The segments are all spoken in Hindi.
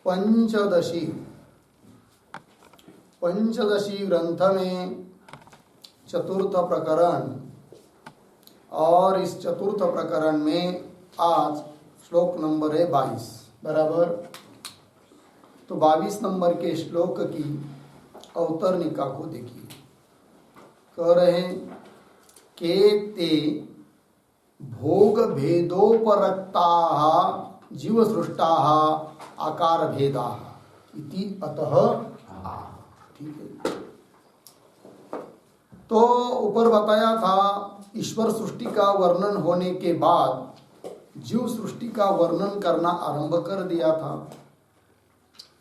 पंचदशी ग्रंथ में चतुर्थ प्रकरण, और इस चतुर्थ प्रकरण में आज श्लोक नंबर है 22 बराबर। तो 22 नंबर के श्लोक की अवतरणिका को देखिए। कह रहे के ते भोग भेदोपरक्ता जीव सृष्टा आकार भेदा इति अतः। ठीक है, तो ऊपर बताया था ईश्वर सृष्टि का वर्णन होने के बाद जीव सृष्टि का वर्णन करना आरंभ कर दिया था।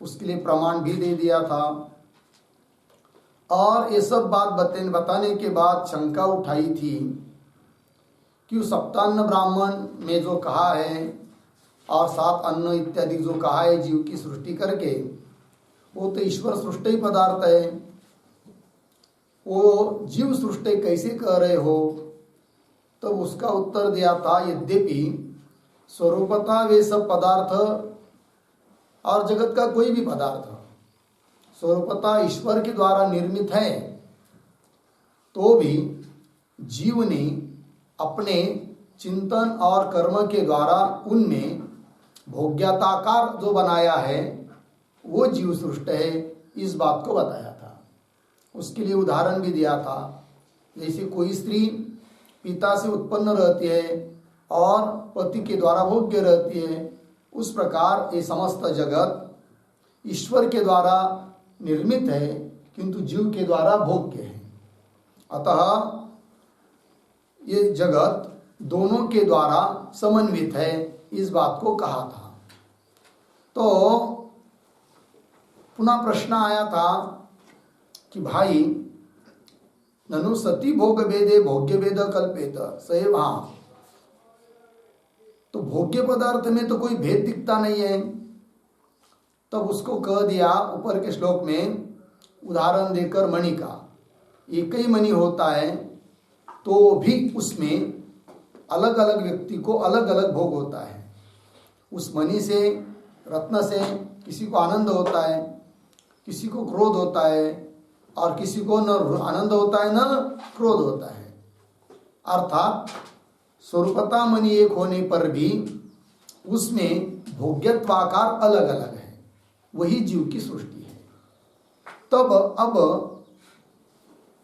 उसके लिए प्रमाण भी दे दिया था, और ये सब बात बताने के बाद शंका उठाई थी कि सप्तान्न ब्राह्मण में जो कहा है और 7 अन्न इत्यादि जो कहा है जीव की सृष्टि करके, वो तो ईश्वर सृष्टि पदार्थ है। वो जीव सृष्टि कैसे कह रहे हो? तो उसका उत्तर दिया था यद्यपि स्वरूपतः वे सब पदार्थ और जगत का कोई भी पदार्थ स्वरूपतः ईश्वर के द्वारा निर्मित है, तो भी जीव ने अपने चिंतन और कर्म के द्वारा उनमें भोग्यताकार जो बनाया है वो जीव सृष्टि है। इस बात को बताया था। उसके लिए उदाहरण भी दिया था। जैसे कोई स्त्री पिता से उत्पन्न रहती है और पति के द्वारा भोग्य रहती है, उस प्रकार ये समस्त जगत ईश्वर के द्वारा निर्मित है किंतु जीव के द्वारा भोग्य है। अतः ये जगत दोनों के द्वारा समन्वित है, इस बात को कहा था। तो पुनः प्रश्न आया था कि भाई ननु सती भोग भेदे भोग्य भेद कल्पेत सैव। हाँ, तो भोग्य पदार्थ में तो कोई भेद दिखता नहीं है। तब उसको कह दिया ऊपर के श्लोक में उदाहरण देकर मणि का। एक ही मणि होता है तो भी उसमें अलग अलग व्यक्ति को अलग अलग भोग होता है। उस मणि से, रत्न से किसी को आनंद होता है, किसी को क्रोध होता है, और किसी को न आनंद होता है न क्रोध होता है। अर्थात स्वरूपता मणि एक होने पर भी उसमें भोग्यत्वाकार अलग अलग है। वही जीव की सृष्टि है। तब अब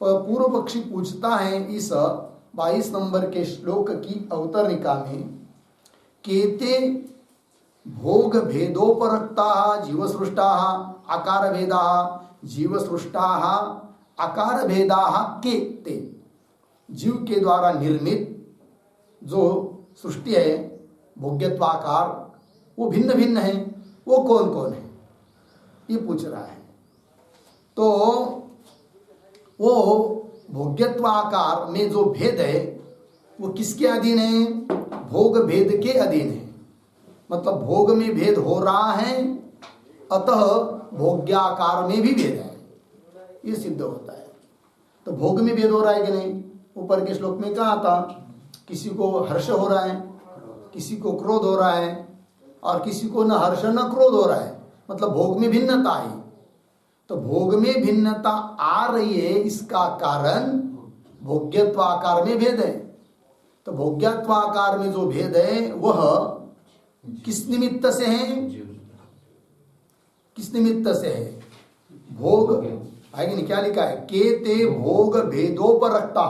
पूर्व पक्षी पूछता है इस 22 नंबर के श्लोक की अवतरणिका में, केते भोग भेदोपरक्ता जीव सृष्टा आकार भेदा जीव सृष्टा आकार भेदा के ते। जीव के द्वारा निर्मित जो सृष्टि है भोग्यत्वाकार, वो भिन्न भिन्न है। वो कौन कौन है ये पूछ रहा है। तो वो भोग्यत्वाकार में जो भेद है वो किसके अधीन है? भोग भेद के अधीन है। मतलब भोग में भेद हो रहा है, अतः भोग्याकार में भी भेद है, ये सिद्ध होता है। तो भोग में भेद हो रहा है कि नहीं? ऊपर के श्लोक में कहा था किसी को हर्ष हो रहा है, किसी को क्रोध हो रहा है, और किसी को न हर्ष न क्रोध हो रहा है। मतलब भोग में भिन्नता है। तो भोग में भिन्नता आ रही है, इसका कारण भोग्यत्वाकार में भेद है। तो भोग्यत्वाकार में जो भेद है वह किस निमित्त से है? किस निमित्त से है? भोग आएगी नहीं? क्या लिखा है? के ते भोग भेदोपरक्ता।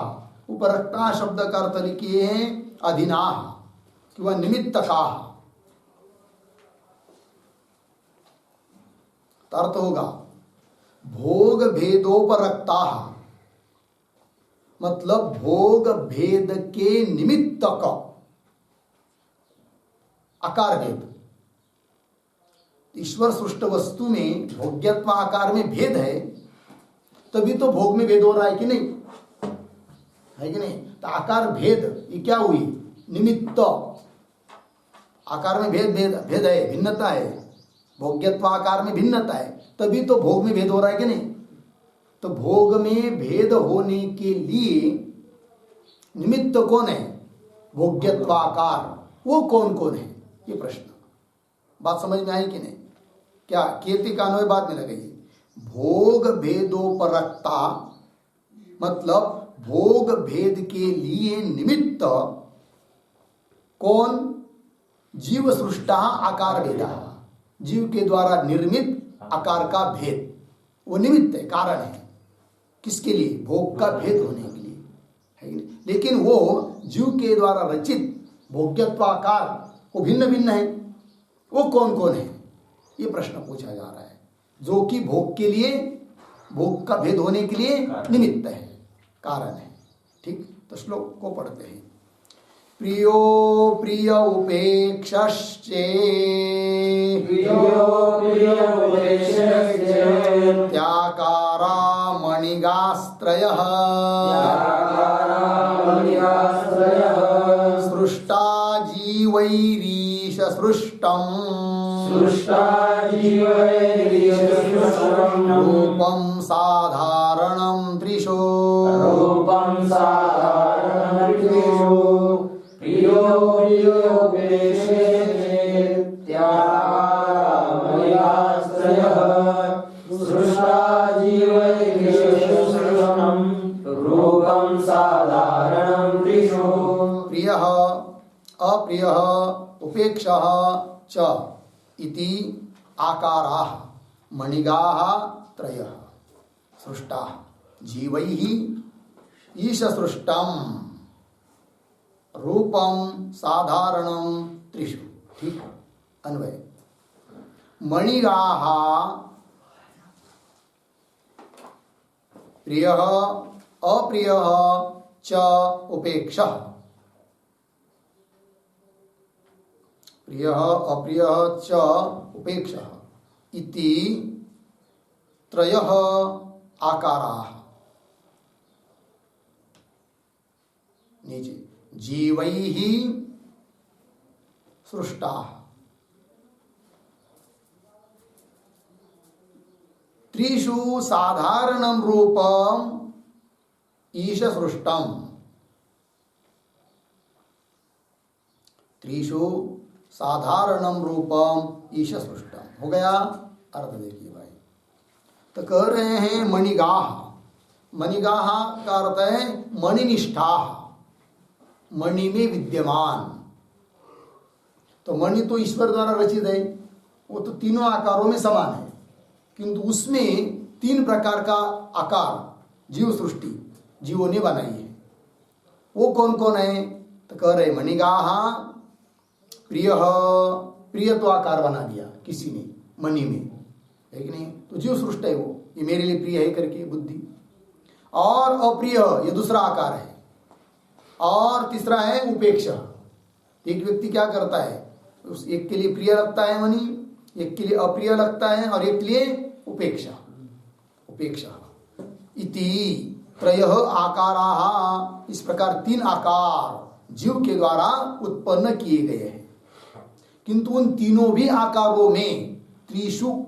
उपरक्ता शब्द का अर्थ लिखिए हैं अधीनाः कि वह निमित्तकाः। अर्थ होगा भोग भेदोपरक्ता, मतलब भोग भेद के निमित्तक आकार भेद। ईश्वर सृष्ट वस्तु में भोग्यत्व आकार में भेद है, तभी तो भोग में भेद हो रहा है कि नहीं? है कि नहीं? तो आकार भेद ये क्या हुई? निमित्त। आकार में भेद है, भिन्नता है। भोग्यत्व आकार में भिन्नता है, तभी तो भोग में भेद हो रहा है कि नहीं? तो भोग में भेद होने के लिए निमित्त कौन है? भोग्यत्वाकार। वो कौन कौन है? ये प्रश्न। बात समझ में आई कि नहीं? क्या केते का अन्वय बाद में लगाइए। भोग भेदोपरक्ता मतलब भोग भेद के लिए निमित्त कौन? जीव सृष्टा आकार भेदा, जीव के द्वारा निर्मित आकार का भेद, वो निमित्त है, कारण है। किसके लिए? भोग का भेद होने के लिए, है कि नहीं? लेकिन वो जीव के द्वारा रचित भोग्यत्व आकार वो भिन्न भिन्न है। वो कौन कौन है, ये प्रश्न पूछा जा रहा है। जो कि भोग के लिए, भोग का भेद होने के लिए निमित्त है, कारण है। ठीक, तो श्लोक को पढ़ते हैं। प्रियो प्रिय उपेक्षश्चे त्याकारा मणिगास्त्रयः सृष्टा जीवैरीश सृष्टम् रूपं साधारणं त्रिषु प्रियः अप्रियः उपेक्षः च इति आकाराः मणिगाः त्रयः सृष्टाः जीवैः ईश सृष्टम् रूपम साधारणम त्रिषु। ठीक, अन्वय। मणिगाः प्रियः अप्रियः च उपेक्षः। प्रियः अप्रियः च उपेक्षः इति त्रयः आकाराः। नीचे जीवैः सृष्टाः त्रिषु साधारणं रूपम ईश सृष्टम। त्रिषु साधारणम रूपम ईश सृष्टम। हो गया? अर्थ देखिए भाई, तो कह रहे हैं मणिगाह। मणिगाह का अर्थ है मणिनिष्ठा, मणि में विद्यमान। तो मणि तो ईश्वर द्वारा रचित है, वो तो तीनों आकारों में समान है, किंतु उसमें तीन प्रकार का आकार जीव सृष्टि जीवों ने बनाई है। वो कौन कौन है? तो कह रहे मणिगाह प्रिय, प्रिय तो आकार बना दिया किसी ने मणि में, है कि नहीं? तो जीव सृष्टि है वो, ये मेरे लिए प्रिय है करके बुद्धि। और अप्रिय ये दूसरा आकार है। और तीसरा है उपेक्षा। एक व्यक्ति क्या करता है, उस एक के लिए प्रिय लगता है मणि, एक के लिए अप्रिय लगता है, और एक के लिए उपेक्षा। उपेक्षा इति त्रयः आकाराः, इस प्रकार तीन आकार जीव के द्वारा उत्पन्न किए गए हैं। किंतु उन तीनों भी आकारों में त्रिषु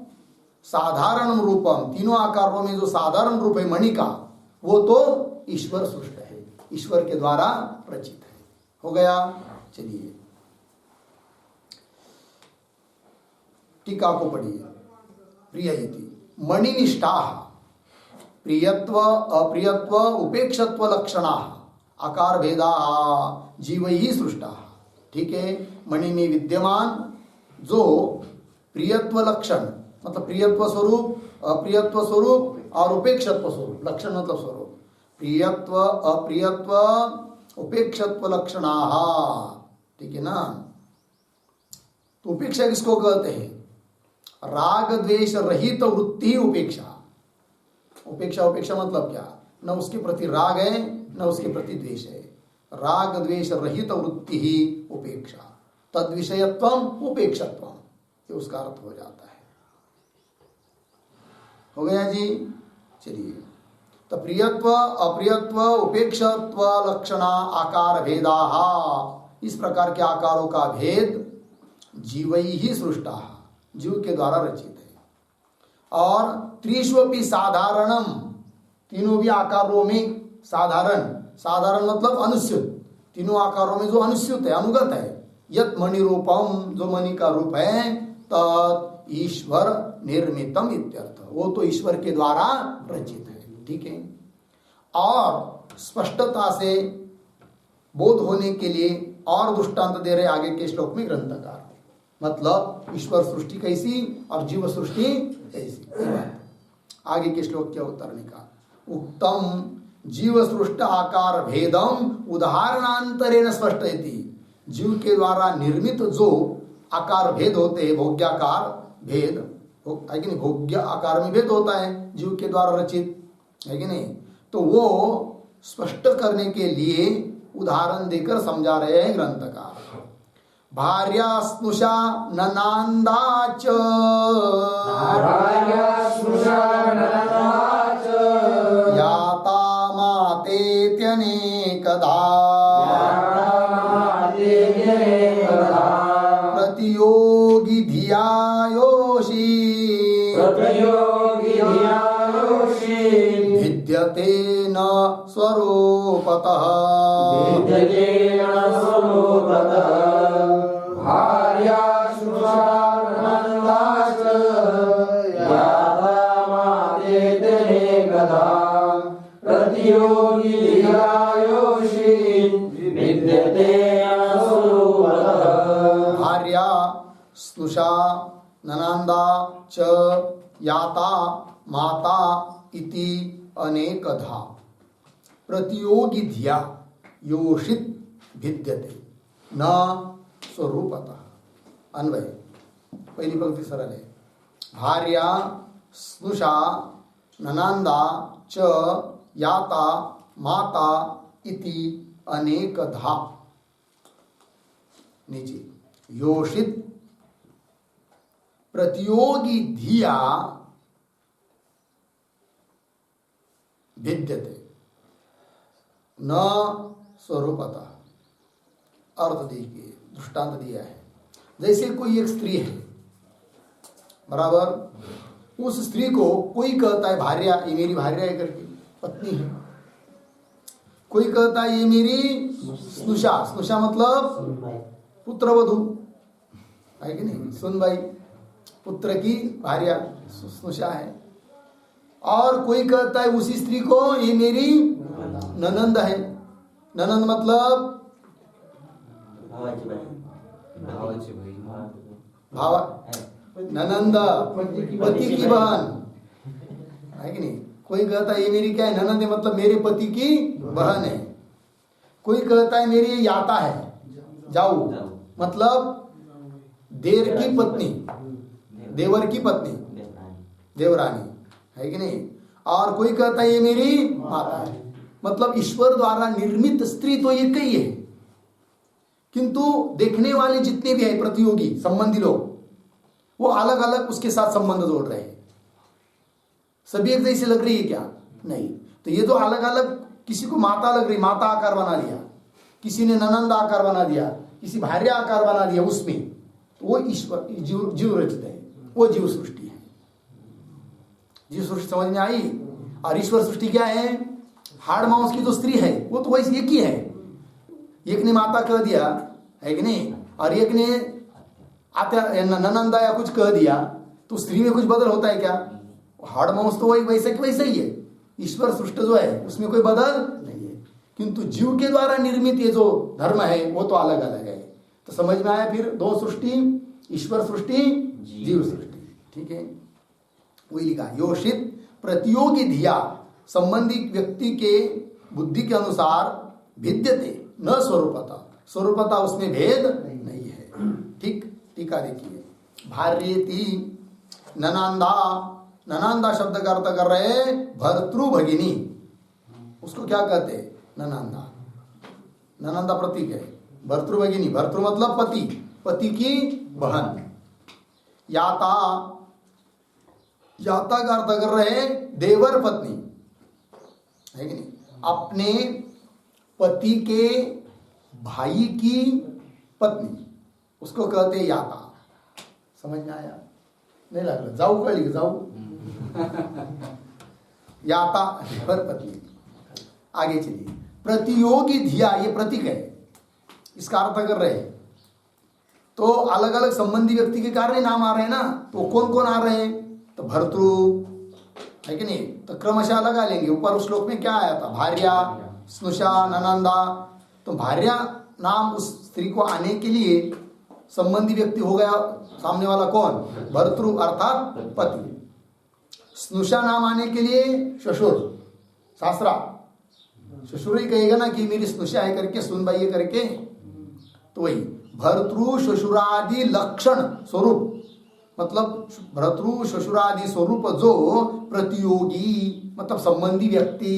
साधारण रूपम, तीनों आकारों में जो साधारण रूप है मणि का, वो तो ईश्वर सृष्ट है, ईश्वर के द्वारा रचित है। हो गया? चलिए टीका को पढ़िए। प्रिय इति मणिनिष्ठा प्रियत्व अप्रियत्व उपेक्षत्व लक्षणा आकार भेदा जीवैः सृष्टा। ठीक है, मणि में विद्यमान जो प्रियत्व लक्षण मतलब प्रियत्व स्वरूप, अप्रियत्व स्वरूप और उपेक्षत्व स्वरूप, लक्षण मतलब स्वरूप, प्रियत्व अप्रियत्व उपेक्षत्व लक्षणा। ठीक है ना? तो उपेक्षा किसको कहते हैं? राग द्वेष रहित वृत्ति उपेक्षा। उपेक्षा, उपेक्षा मतलब क्या? न उसके प्रति राग है न उसके प्रति द्वेष है। राग द्वेष रहित वृत्ति ही उपेक्षा। तद विषयत्वम उपेक्षत्वम, ये उसका अर्थ हो जाता है। हो गया जी? चलिए, तो प्रियत्व अप्रियत्व उपेक्षत्व लक्षणा आकार भेदा, इस प्रकार के आकारों का भेद जीवैः सृष्टा, जीव के द्वारा रचित है। और त्रिष्वपि साधारणम, तीनों भी आकारों में साधारण, साधारण मतलब अनुस्यूत, तीनों आकारों में जो अनुस्यूत है, अनुगत है, यत मणि रूपम, जो मणि का रूप है, तत् ईश्वर निर्मितम इत्यर्थ, वो तो ईश्वर के द्वारा रचित है। ठीक है। और स्पष्टता से बोध होने के लिए और दृष्टांत दे रहे आगे के श्लोक में ग्रंथकार, मतलब ईश्वर सृष्टि कैसी और जीव सृष्टि कैसी, आगे के श्लोक के उत्तरने का। उत्तम जीव सृष्ट आकार भेदम उदाहरणांतरेण स्पष्टयति, जीव के द्वारा निर्मित जो आकार भेद होते हैं, भोग्याकार भेद है कि नहीं, भोग्य आकार में भेद होता है जीव के द्वारा रचित, है कि नहीं, तो वो स्पष्ट करने के लिए उदाहरण देकर समझा रहे हैं ग्रंथकार। भार्या स्नुषा ननांदाच, याता मातेत्यनेकधा, प्रतियोगी धियायोषि भिद्यते न स्वरूपतः। भार्या स्नुषा ननांदा च याता माता इति अनेकधा प्रतियोगी धिया योषित भिद्यते न स्वरूपतः। अन्वय, पहली पंक्ति सरल है। भार्या स्नुषा ननांदा च याता माता इति अनेकधा, नीचे योषित प्रतियोगी धिया भिद्यते न स्वरूपतः। अर्थ देखिए, दृष्टांत दिया है, जैसे कोई एक स्त्री है, बराबर, उस स्त्री को कोई कहता है भार्या, ये मेरी भार्या है करके, पत्नी है। कोई कहता है ये मेरी स्नुषा, स्नुषा मतलब पुत्रवधू, है कि नहीं, सुनबाई, पुत्र की भार्या स्नुषा है। और कोई कहता है उसी स्त्री को ये मेरी ननंद है। ननंद मतलब भाव, ननंद पति की बहन, है कि नहीं। कोई कहता है ये मेरी क्या है, ननंद है मतलब मेरे पति की बहन है। कोई कहता है मेरी याता है, जाऊ मतलब देर की पत्नी, देवर की पत्नी, देवरानी, है कि नहीं। और कोई कहता है ये मेरी माता है, मतलब ईश्वर द्वारा निर्मित स्त्री तो एक ही है, किंतु देखने वाले जितने भी है प्रतियोगी संबंधी लोग, वो अलग अलग उसके साथ संबंध जोड़ रहे हैं। सभी एक जैसी लग रही है क्या? नहीं। तो ये तो अलग अलग, किसी को माता लग रही, माता आकार बना लिया, किसी ने ननंद आकार बना दिया, किसी भार्या आकार बना दिया, उसमें तो वो ईश्वर जीव रचित है, वो जीव सृष्टि है। जीव सृष्टि समझ में आई। और ईश्वर सृष्टि क्या है? हाड़ मांस की जो स्त्री है वो तो वैसे एक ही है। एक ने माता कह दिया, है कि नहीं, और एक ने ननंदा या कुछ कह दिया, तो स्त्री में कुछ बदल होता है क्या? हाड़ मांस तो वही वैसे कि वैसे ही है। ईश्वर सृष्टि जो है उसमें कोई बदल नहीं है, किंतु जीव के द्वारा निर्मित ये जो धर्म है वो तो अलग अलग है। तो समझ में आया फिर, दो सृष्टि, ईश्वर सृष्टि, जीव सृष्टि। ठीक है, वही लिखा, योषित प्रतियोगी धिया, संबंधित व्यक्ति के बुद्धि के अनुसार भिद्यते न स्वरूपता, स्वरूपता उसमें भेद नहीं है। ठीक, टीका देखिए, भार्येति ननांदा, ननांदा शब्द का अर्थ कर रहे भर्तृ भगिनी, उसको क्या कहते हैं? ननांदा। ननांदा प्रतीक है, भर्तृ भगिनी, भर्तृ मतलब पति, पति की बहन। याता, याता का अर्थ कर रहे देवर पत्नी, है कि नहीं, अपने पति के भाई की पत्नी, उसको कहते हैं याता। समझ में आया? नहीं लग रहा? जाऊ कह जाऊ याता देवर पत्नी। आगे चलिए, प्रतियोगी धिया, ये प्रतीक है, इसका अर्थ कर रहे हैं तो अलग अलग संबंधी व्यक्ति के कारण ही नाम आ रहे हैं ना, तो कौन कौन आ रहे हैं? तो भर्तृ है कि नहीं, तो क्रमशः लगा लेंगे। ऊपर उस श्लोक में क्या आया था? भार्या, स्नुषा, ननंदा। तो भार्या नाम उस स्त्री को आने के लिए संबंधी व्यक्ति हो गया सामने वाला कौन? भर्तृ अर्थात पति। स्नुषा नाम आने के लिए ससुर, सासरा, ससुर ही कहेगा ना कि मेरी स्नुषा है करके, सुन भाई करके। तो वही भर्तृ ससुरादि लक्षण स्वरूप, मतलब भर्तृ ससुरादि स्वरूप जो प्रतियोगी मतलब संबंधी व्यक्ति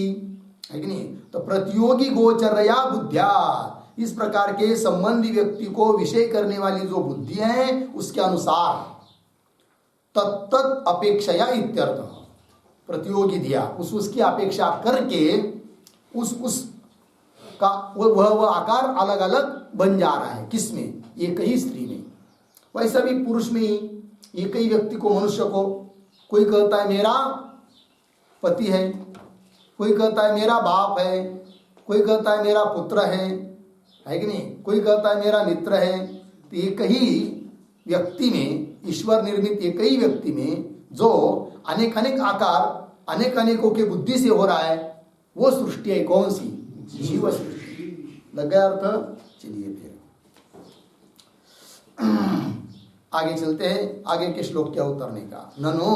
है कि नहीं, तो प्रतियोगी गोचरया बुद्धिया, इस प्रकार के संबंधी व्यक्ति को विषय करने वाली जो बुद्धि है उसके अनुसार तत्त अपेक्षया इत्यर्थ, प्रतियोगी दिया उसकी अपेक्षा करके उस का वह आकार अलग अलग बन जा रहा है। किसमें? एक ही स्त्री में। वैसा भी पुरुष में ही एक ही व्यक्ति को, मनुष्य को, कोई कहता है मेरा पति है, कोई कहता है मेरा बाप है, कोई कहता है मेरा पुत्र है कि नहीं, कोई कहता है मेरा मित्र है। तो एक ही व्यक्ति में, ईश्वर निर्मित एक ही व्यक्ति में जो अनेक अनेक आकार अनेक अनेकों के बुद्धि से हो रहा है, वो सृष्टि है कौन सी? जीव सृष्टि। लग गया अर्थ? चलिए फिर आगे चलते हैं, आगे के श्लोक क्या उतरने का। ननो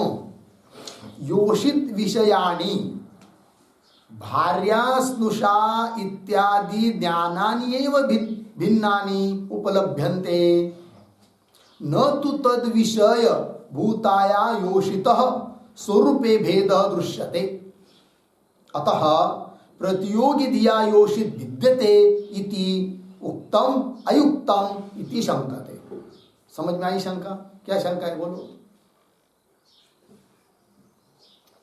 योषित विषयाणि भार्या स्नुषा इत्यादि ज्ञानानि एव भिन्नानि उपलभ्यन्ते, न तु तद विषय भूताया योषितः स्वरूपे भेदः दृश्यते, अतः प्रतियोगी धिया योषित विद्यते इति उक्तम अयुक्तम इति शंकते। समझ में आई शंका? क्या शंका है बोलो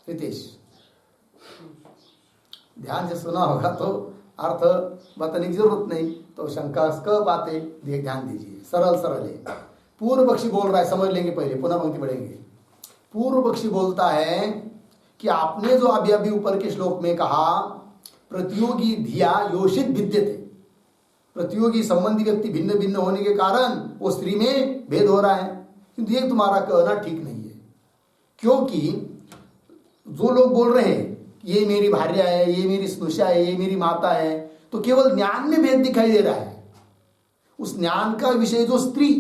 रितेश? ध्यान से सुना होगा तो अर्थ बताने की जरूरत नहीं, तो शंका कब बातें ध्यान दीजिए, सरल सरल है। पूर्व पक्षी बोल रहा है, समझ लेंगे पहले, पुनः पंक्ति पढ़ेंगे। पूर्व पक्षी बोलता है कि आपने जो अभी अभी ऊपर के श्लोक में कहा प्रतियोगी धिया योषित विद्यते, प्रतियोगी संबंधी व्यक्ति भिन्न भिन्न होने के कारण वो स्त्री में भेद हो रहा है, किंतु ये तुम्हारा कहना ठीक नहीं है। क्योंकि जो लोग बोल रहे हैं ये मेरी भार्या है, ये मेरी स्नुषा है, ये मेरी माता है, तो केवल ज्ञान में भेद दिखाई दे रहा है। उस ज्ञान का विषय जो स्त्री,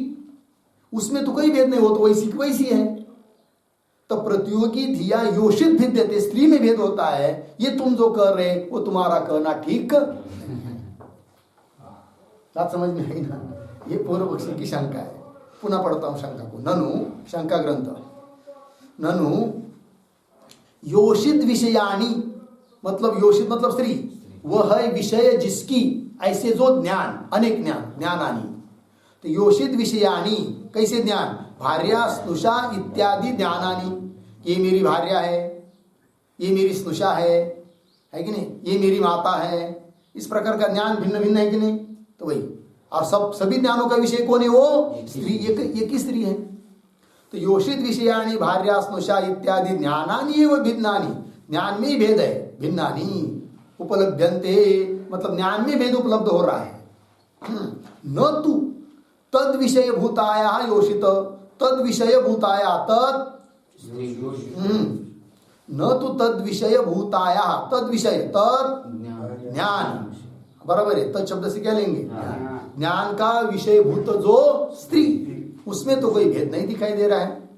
उसमें तो कोई भेद नहीं हो, तो वैसी की वैसी है। तो प्रतियोगी धिया योषित विद्यते, स्त्री में भेद होता है, ये तुम जो कर रहे वो तुम्हारा कहना ठीक नहीं है। बात समझ में आई ना? ये पूर्व पक्षी की शंका है। पुनः पढ़ता हूं शंका को। ननु, शंका ग्रंथ, ननु योषित विषयाणी, मतलब योषित मतलब स्त्री, वह है विषय जिसकी, ऐसे जो ज्ञान, अनेक ज्ञान, ज्ञानानी। तो योषित विषयाणी कैसे ज्ञान? भार्या स्नुषा इत्यादि ज्ञानानी, ये मेरी भार्या है, ये मेरी स्नुषा है कि नहीं, ये मेरी माता है, इस प्रकार का ज्ञान भिन्न भिन्न है कि नहीं? तो वही, और सभी ज्ञानों का विषय कौन है? वो स्त्री, एक ही स्त्री है। तो योषित विषयाणि भार्या स्नुषा इत्यादि ज्ञानानि एव भिन्नानि, ज्ञान में ही भेद है, भिन्नानि उपलभ्यन्ते, मतलब ज्ञान में भेद उपलब्ध हो रहा है। न तु तद विषय भूताया योषित, तद विषय भूताया, तद न तो तद विषय भूताया, तद विषय तद ज्ञान, बराबर है। तद शब्द से क्या लेंगे? ज्ञान का विषय भूत जो स्त्री, उसमें तो कोई भेद नहीं दिखाई दे रहा है।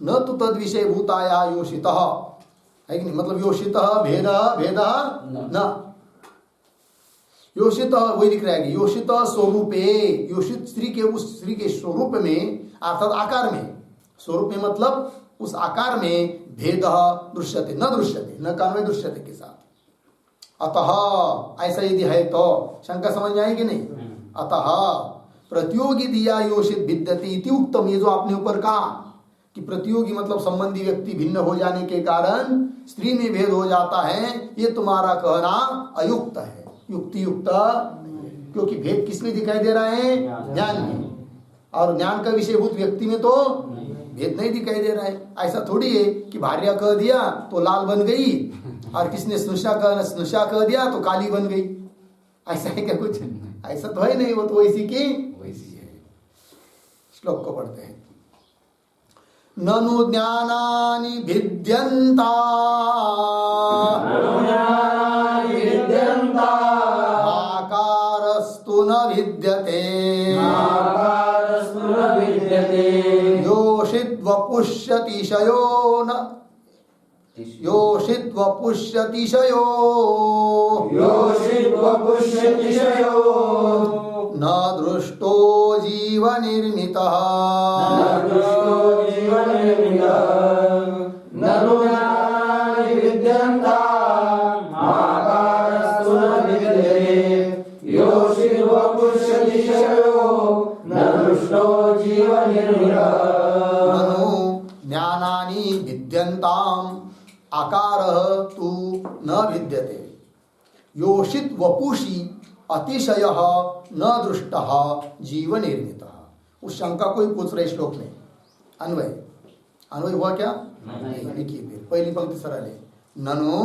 न तो तद विषय भूताया योषितः, है कि नहीं, मतलब योषितः भेद भेद न, योषित वही दिख रहा है, योषित स्वरूपे, योषित स्त्री के, उस स्त्री के स्वरूप में अर्थात आकार में, स्वरूप में मतलब उस आकार में भेद दृश्यते, न दृश्यते, न कान्वय दृश्यते के साथ। अतः ऐसा यदि है तो शंका समझ में आएगी नहीं? अतः प्रतियोगी दिया योषित विद्यते इति उक्तम, ये जो आपने ऊपर कहा कि प्रतियोगी मतलब संबंधी व्यक्ति भिन्न हो जाने के कारण स्त्री में भेद हो जाता है, ये तुम्हारा कहना अयुक्त है, युक्ति युक्त, क्योंकि भेद किसमें दिखाई दे रहा है? ज्ञान में, और ज्ञान का विषयभूत व्यक्ति में तो भेद नहीं दिखाई दे रहा है। ऐसा थोड़ी है कि भार्या कह दिया तो लाल बन गई, और किसने स्नुषा कह दिया तो काली बन गई। ऐसा है क्या कुछ? ऐसा तो है नहीं, वो तो वैसी की वैसी है। श्लोक को पढ़ते हैं। ननु ज्ञानानि भिद्यन्ता आकारस्तु न विद्यते योषिद्वपुष्यतिशयो न योषिद्वपुष्यतिशयो न दृष्टो जीवनिर्मितः ननु ज्ञानानि विद्यन्ताम् आकारः तु न विद्यते योषित वपुषी अतिशयः न दृष्टः जीव निर्मितः। उस शंका को ही पूछ रहे श्लोक में। अन्वय हुआ क्या? नहीं। लिखिए फिर पहली पंक्ति सरल है। ननु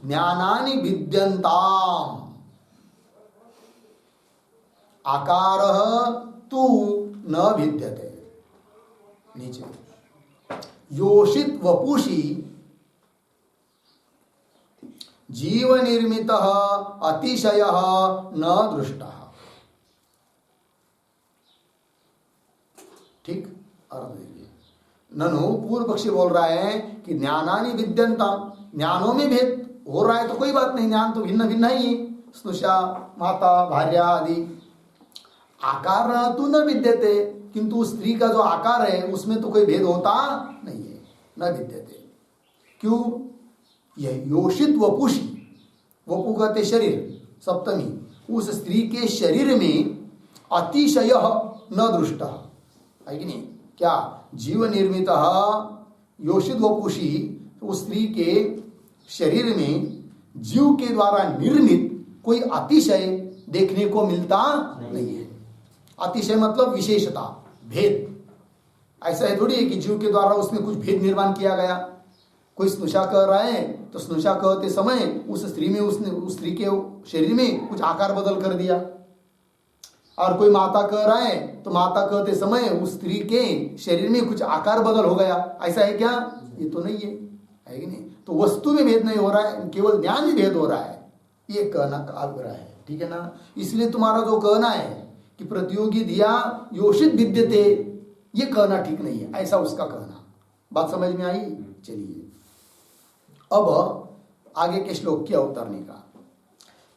ज्ञानानि विद्यन्ताम् आकारः तु न विद्यते। नीचे योषित वपुषी जीव निर्मितः अतिशयः न दृष्टः। ठीक, अर्थ देखिए। ननु पूर्व पक्षी बोल रहा है कि ज्ञानानि विद्यन्ताम्, ज्ञानों में भेद हो रहा है तो कोई बात नहीं, ज्ञान तो भिन्न भिन्न ही है, स्नुषा माता भार्या आदि। आकार तो न विद्यते, किंतु स्त्री का जो आकार है उसमें तो कोई भेद होता नहीं है, न विद्यते। क्यों? यह योषित वपुषी, वपु कहते शरीर, सप्तमी, उस स्त्री के शरीर में अतिशय न दृष्ट है कि नहीं? क्या जीव निर्मित योषित वपुषी, उस स्त्री के शरीर में जीव के द्वारा निर्मित कोई अतिशय देखने को मिलता नहीं है। अतिशय मतलब विशेषता, भेद। ऐसा है थोड़ी है कि जीव के द्वारा उसमें कुछ भेद निर्माण किया गया। कोई स्नुषा कह रहा है तो स्नुषा कहते समय उस स्त्री में उसने उस स्त्री के शरीर में कुछ आकार बदल कर दिया, और कोई माता कह रहा है तो माता कहते समय उस स्त्री के शरीर में कुछ आकार बदल हो गया। ऐसा है क्या? ये तो नहीं है कि नहीं? तो वस्तु में भेद नहीं हो रहा है, केवल ज्ञान में भेद हो रहा है, ये कहना आग्रह है। ठीक है ना? इसलिए तुम्हारा जो कहना है कि प्रतियोगी धिया योषित विद्यते, ये कहना ठीक नहीं है, ऐसा उसका कहना। बात समझ में आई? चलिए अब आगे के श्लोक की अवतरणी का।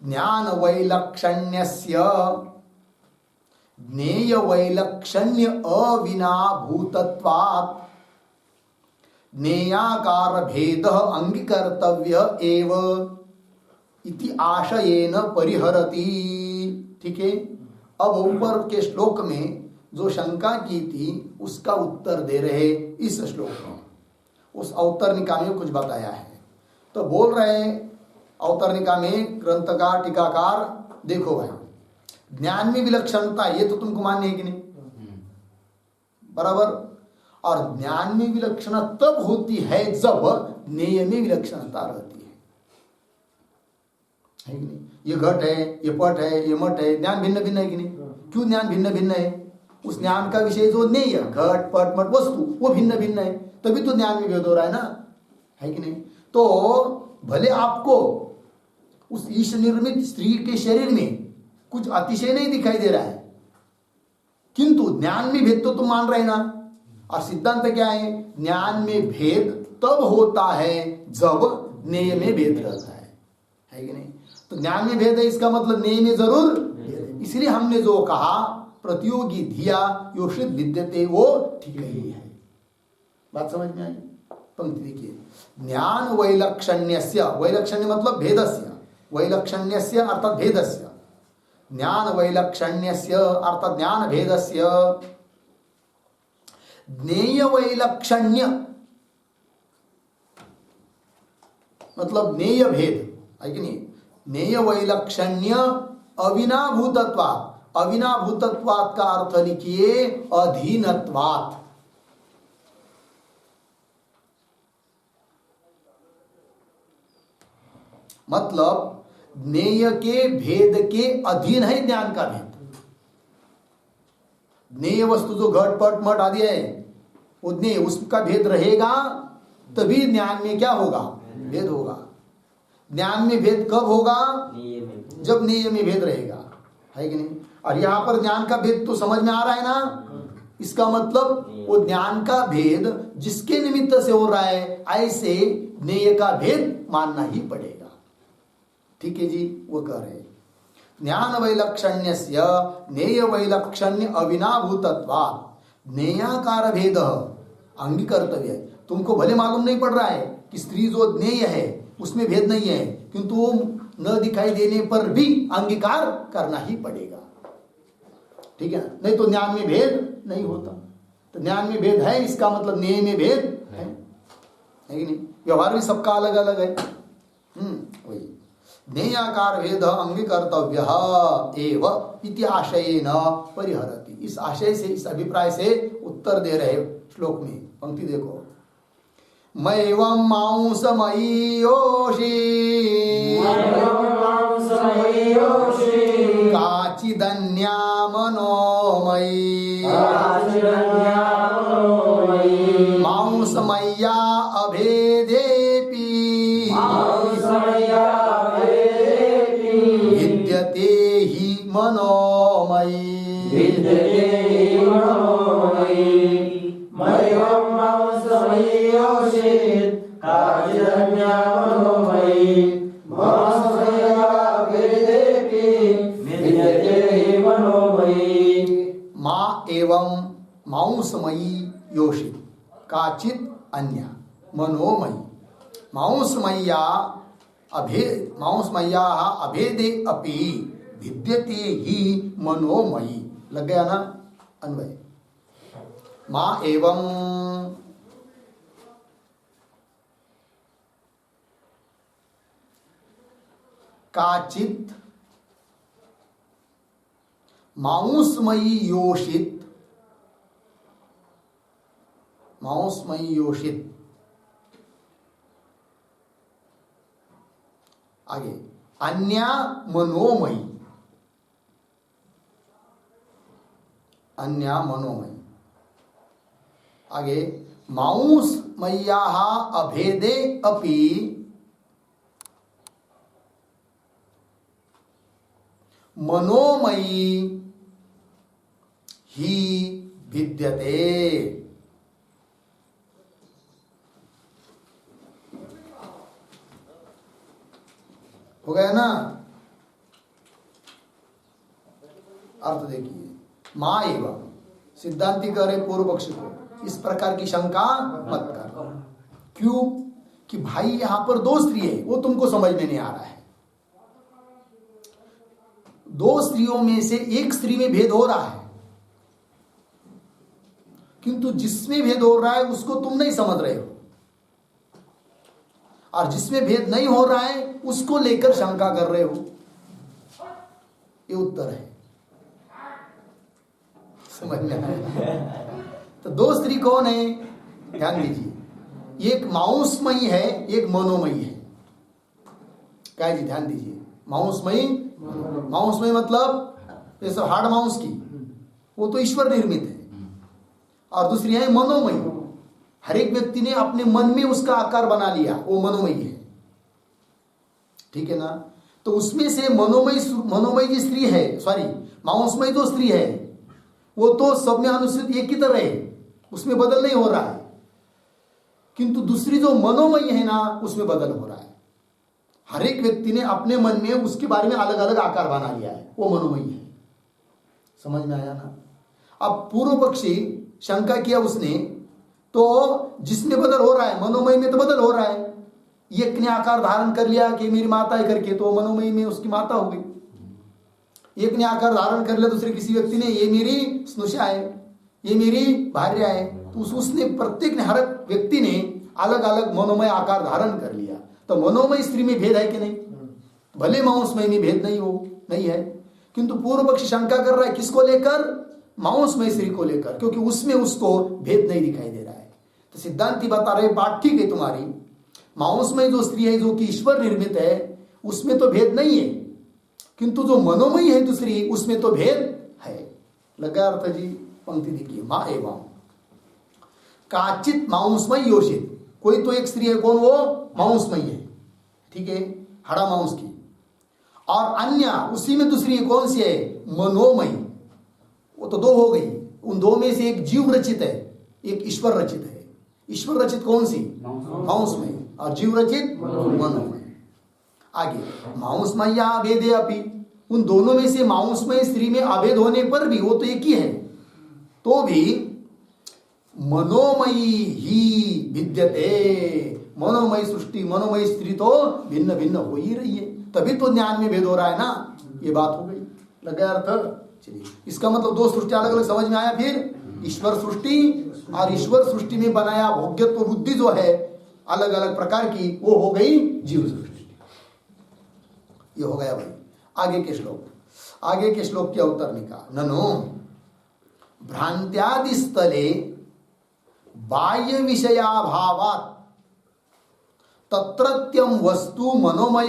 ज्ञान वैलक्षण्यस्य ज्ञेय वैलक्षण्य अविनाभूतत्वात् ज्ञेयाकार भेद अंगीकर्तव्य एव इति आशयेन परिहरति। ठीक है, अब ऊपर के श्लोक में जो शंका की थी उसका उत्तर दे रहे इस श्लोक में। उस अवतरनिका में कुछ बताया है तो बोल रहे अवतरनिका में ग्रंथकार टीकाकार, देखो भाई ज्ञान में विलक्षणता ये तो तुमको मान्य है कि नहीं? बराबर। और ज्ञान में विलक्षण तब होती है जब ज्ञेय में विलक्षणता रहती है कि नहीं? ये घट है, ये पट है, ये मठ है, ज्ञान भिन्न भिन्न है कि नहीं? क्यों ज्ञान भिन्न भिन्न है? उस ज्ञान का विषय जो ज्ञेय घट पट मठ वस्तु वो भिन्न भिन्न है, तभी तो ज्ञान में भेद हो रहा है ना, है कि नहीं? तो भले आपको उस ईश निर्मित स्त्री के शरीर में कुछ अतिशय नहीं दिखाई दे रहा है, किंतु ज्ञान में भेद तो तुम मान रहे ना। और सिद्धांत क्या है? ज्ञान में भेद तब होता है जब ज्ञेय में भेद रहता है कि नहीं? तो ज्ञान में भेद है, इसका मतलब ज्ञेय में जरूर भेद है। इसलिए हमने जो कहा प्रतियोगी धिया योषित विद्यते, वो ठीक ही है। बात समझ में आई? पंक्ति देखिए। ज्ञान वैलक्षण्यस्य, वैलक्षण्य मतलब भेदस्य, वैलक्षण्यस्य अर्थात भेदस्य, ज्ञान वैलक्षण्यस्य अर्थात ज्ञान भेदस्य, ज्ञेय वैलक्षण्य मतलब ज्ञेय भेद है कि नहीं? ज्ञेय वैलक्षण्य अविनाभूतत्वात्, अविनाभूतत्वात् का अर्थ लिखिए अधीनत्वात्। मतलब ज्ञेय के भेद के अधीन है ज्ञान का भेद। ज्ञेय वस्तु जो घट पट मट आदि है वो ज्ञेय, उसका भेद रहेगा तभी ज्ञान में क्या होगा, भेद होगा। ज्ञान में भेद कब होगा, जब ज्ञेय में भेद रहेगा, है कि नहीं। और यहाँ पर ज्ञान का भेद तो समझ में आ रहा है ना। इसका मतलब वो ज्ञान का भेद जिसके निमित्त से हो रहा है, ऐसे ज्ञेय का भेद मानना ही पड़ेगा। ठीक है जी, वो कह रहे ज्ञान वैलक्षण्यस्य ज्ञेय वैलक्षण्य अविनाभूतत्वात् ज्ञेयाकार भेद अंगीकर्तव्य है। तुमको भले मालूम नहीं पड़ रहा है कि स्त्री जो ज्ञेय है उसमें भेद नहीं है, किंतु वो न दिखाई देने पर भी अंगीकार करना ही पड़ेगा। ठीक है ना, नहीं तो ज्ञान में भेद नहीं होता। तो ज्ञान में भेद है, इसका मतलब ज्ञेय में भेद है कि नहीं। व्यवहार भी सबका अलग अलग है। वही ज्ञेयाकार भेद अंगीकर्तव्य एव इति आशयेन परिहरति। इस आशय से, इस अभिप्राय से उत्तर दे रहे श्लोक में। पंक्ति देखो, मैवं मांसमयी योषि काचिदन्या मनोमयी मांसमय्या अभेदेपि विद्यते हि मनोमयी। माँ एवं मांसमयी योषित काचित अन्या मनोमयी मांसमय्या अभेदे अपि विद्यते ही मनोमयी। लग गया ना अन्वय। माँ एवं काचित मांसमयी योषित, मांसमयी योषित, आगे अन्या मनोमयी, अन्या मनोमयी, आगे मांसमय्याः अभेदे अपि मनोमयी ही विद्यते। हो गया ना। अर्थ देखिए, माँ एवं सिद्धांति कह रहे पूर्व पक्ष को इस प्रकार की शंका मत कर। क्यों कि भाई यहां पर दो स्त्री है, वो तुमको समझ में नहीं आ रहा है। दो स्त्रियों में से एक स्त्री में भेद हो रहा है, किंतु जिसमें भेद हो रहा है उसको तुम नहीं समझ रहे हो, और जिसमें भेद नहीं हो रहा है उसको लेकर शंका कर रहे हो। ये उत्तर है। समझ में आया? तो दो स्त्री कौन है, ध्यान दीजिए। एक मांसमयी है, एक मनोमयी है। क्या है जी, ध्यान दीजिए। मांसमयी, मांसमयी मतलब ये सब हार्ड मांस की, वो तो ईश्वर निर्मित है। और दूसरी है मनोमयी, हर एक व्यक्ति ने अपने मन में उसका आकार बना लिया, वो मनोमयी है। ठीक है ना। तो उसमें से मनोमयी जो स्त्री है, सॉरी मांसमयी जो स्त्री है वो तो सब में अनुसूचित एक ही तरह है, उसमें बदल नहीं हो रहा है। किंतु दूसरी जो मनोमयी है ना, उसमें बदल हो रहा है। हर एक व्यक्ति ने अपने मन में उसके बारे में अलग अलग आकार बना लिया है, वो मनोमयी है। समझ में आया ना। अब पूर्व पक्षी शंका किया उसने, तो जिसमें बदल हो रहा है मनोमयी में तो बदल हो रहा है। एक ने आकार धारण कर लिया कि मेरी माता है करके, तो मनोमयी में उसकी माता हो गई। एक ने आकार धारण कर लिया, दूसरे किसी व्यक्ति ने ये मेरी स्नुषा है, ये मेरी भार्या है, तो उसने प्रत्येक ने, हर व्यक्ति ने अलग अलग मनोमय आकार धारण कर लिया। तो मनोमय स्त्री में भेद है कि नहीं? भले मांसमय में भेद नहीं है, किंतु पूर्व पक्ष शंका कर रहा है किसको लेकर? मांसमय स्त्री को लेकर, क्योंकि उसमें उसको भेद नहीं दिखाई दे रहा है। तो सिद्धांति बता रहे बात ठीक है तुम्हारी, मांसमय जो स्त्री है जो कि ईश्वर निर्मित है उसमें तो भेद नहीं है, किंतु जो मनोमयी है दूसरी, उसमें तो भेद है। लगा अर्थ जी? पंक्ति देखिए, माँ एवं काचित मांसमय योषित, कोई तो एक स्त्री है, कौन वो? मांसमयी है, ठीक है, हरा मांस की। और अन्य उसी में दूसरी कौन सी है? मनोमयी। वो तो दो हो गई, उन दो में से एक जीव रचित है, एक ईश्वर रचित है। ईश्वर रचित कौन सी? मांसमयी। और जीव रचित मनोमय। आगे मांसमय या अभेदे अपि, उन दोनों में से मांसमय स्त्री में अभेद होने पर भी वो तो एक ही है, तो भी मनोमयी ही भिद्यते, मनोमयी सृष्टि, मनोमयी स्त्री तो भिन्न भिन्न हो ही रही है, तभी तो ज्ञान में भेद हो रहा है ना। ये बात हो गई, लगा अर्थ? चलिए, इसका मतलब दो सृष्टि अलग अलग समझ में आया। फिर ईश्वर सृष्टि और ईश्वर सृष्टि में बनाया भोग्यत्व बुद्धि जो है अलग अलग प्रकार की, वो हो गई जीव सृष्टि। ये हो गया भाई। आगे के श्लोक, आगे के श्लोक की अवतरणिका, ननु भ्रांत्यादि स्थले बाह्य विषयाभावात् तत्रत्यम वस्तु मनोमय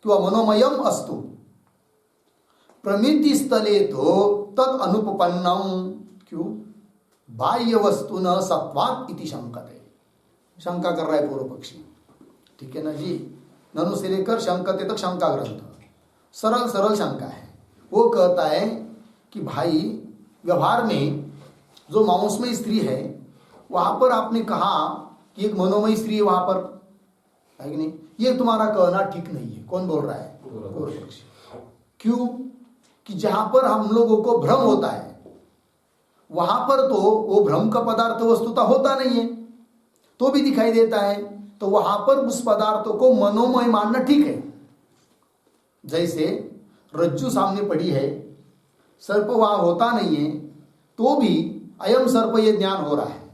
किंवा मनोमयम अस्तु, प्रमिति स्थले तो तद अनुपपन्नम, क्यों? बाह्य वस्तु न सत्वात् इति शंकते। शंका कर रहा है पूर्व पक्षी, ठीक है ना जी। ननु से लेकर शंकते तक शंका ग्रंथ, सरल सरल शंका है। वो कहता है कि भाई व्यवहार में जो मांसमयी स्त्री है वहां पर आपने कहा कि एक मनोमयी स्त्री है वहां पर, है कि नहीं? ये तुम्हारा कहना ठीक नहीं है। कौन बोल रहा है? पूर्व पक्षी। क्यों? कि जहां पर हम लोगों को भ्रम होता है वहां पर तो वो भ्रम का पदार्थ वस्तुतः होता नहीं है, तो भी दिखाई देता है, तो वहां पर उस पदार्थों को मनोमय मानना ठीक है। जैसे रज्जु सामने पड़ी है, सर्प वहां होता नहीं है, तो भी अयम सर्प ये ज्ञान हो रहा है,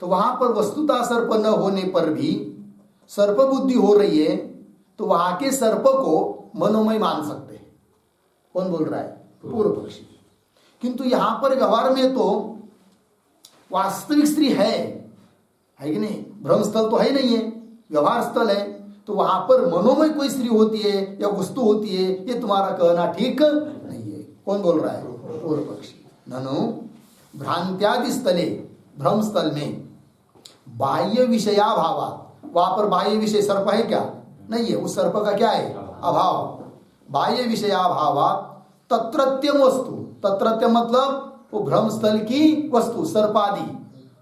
तो वहां पर वस्तुतः सर्प न होने पर भी सर्प बुद्धि हो रही है, तो वहां के सर्प को मनोमय मान सकते हैं। कौन बोल रहा है? पूर्व पक्षी। किंतु यहां पर व्यवहार में तो वास्तविक स्त्री है कि नहीं? भ्रम स्थल तो है नहीं है, व्यवहार स्थल है, तो वहां पर मनोमय कोई स्त्री होती है या वस्तु होती है, ये तुम्हारा कहना ठीक नहीं है। कौन बोल रहा है? पूर्व पक्षी। ननु भ्रांत्यादि स्थले, भ्रम स्थल में बाह्य विषयाभावा, वहां पर बाह्य विषय सर्प है क्या? नहीं है, उस सर्प का क्या है? अभाव। बाह्य विषयाभावा तत्रत्यम वस्तु, तत्रत्यम मतलब वो भ्रम स्थल की वस्तु सर्पादि,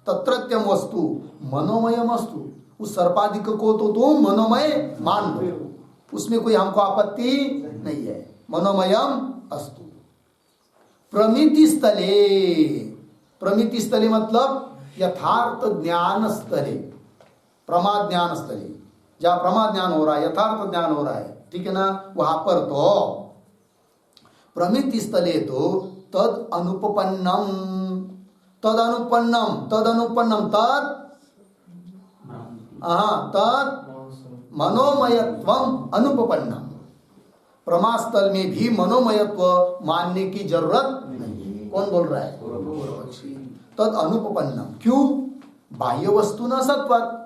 तत्रत्यम वस्तु मनोमयम अस्तु, उस सर्पादि को तो तुम मनोमय मान लो, उसमें कोई हमको आपत्ति नहीं है, मनोमयम अस्तु। प्रमिति स्थले, प्रमिति स्थले मतलब यथार्थ ज्ञान स्थले, प्रमा ज्ञान स्थले, जहां प्रमा ज्ञान हो रहा है, यथार्थ ज्ञान हो रहा है, ठीक है ना, वहां पर तो प्रमिति स्थले तो तद अनुपपन्नम, तद अनुपन्नम, तद अनुपन्नम, तद मनोमयत्वम अनुपपन्नम, प्रमास्थल में भी मनोमयत्व मानने की जरूरत नहीं है। कौन बोल रहा है? तद अनुपपन्नम, क्यों? बाह्य वस्तु न सत्वत,